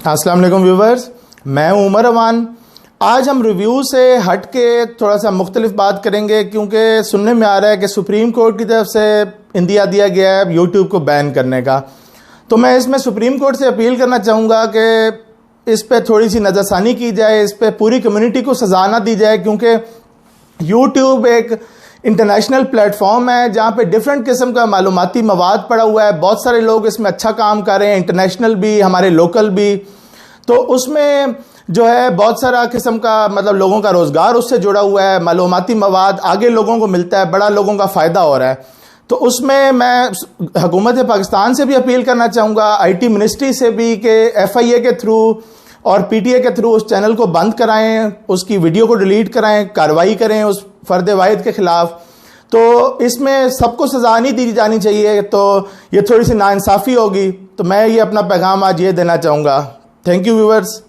अस्सलाम वालेकुम व्यूवर्स, मैं हूं उमर अमान। आज हम रिव्यू से हट के थोड़ा सा मुख्तलिफ बात करेंगे, क्योंकि सुनने में आ रहा है कि सुप्रीम कोर्ट की तरफ से इंदिया दिया गया है यूट्यूब को बैन करने का। तो मैं इसमें सुप्रीम कोर्ट से अपील करना चाहूँगा कि इस पर थोड़ी सी नज़रसानी की जाए, इस पर पूरी कम्युनिटी को सजा ना दी जाए, क्योंकि यूट्यूब एक इंटरनेशनल प्लेटफॉर्म है जहाँ पे डिफरेंट किस्म का मालूमाती मवाद पड़ा हुआ है। बहुत सारे लोग इसमें अच्छा काम कर रहे हैं, इंटरनेशनल भी, हमारे लोकल भी। तो उसमें जो है बहुत सारा किस्म का मतलब लोगों का रोज़गार उससे जुड़ा हुआ है, मालूमाती मवाद आगे लोगों को मिलता है, बड़ा लोगों का फ़ायदा हो रहा है। तो उसमें मैं हुकूमत पाकिस्तान से भी अपील करना चाहूँगा, IT मिनिस्ट्री से भी, कि FIA के थ्रू और PTA के थ्रू उस चैनल को बंद कराएं, उसकी वीडियो को डिलीट कराएं, कार्रवाई करें उस फ़र्द वाहिद के ख़िलाफ़। तो इसमें सबको सज़ा नहीं दी जानी चाहिए, तो ये थोड़ी सी नाइंसाफ़ी होगी। तो मैं ये अपना पैगाम आज ये देना चाहूँगा। Thank you viewers.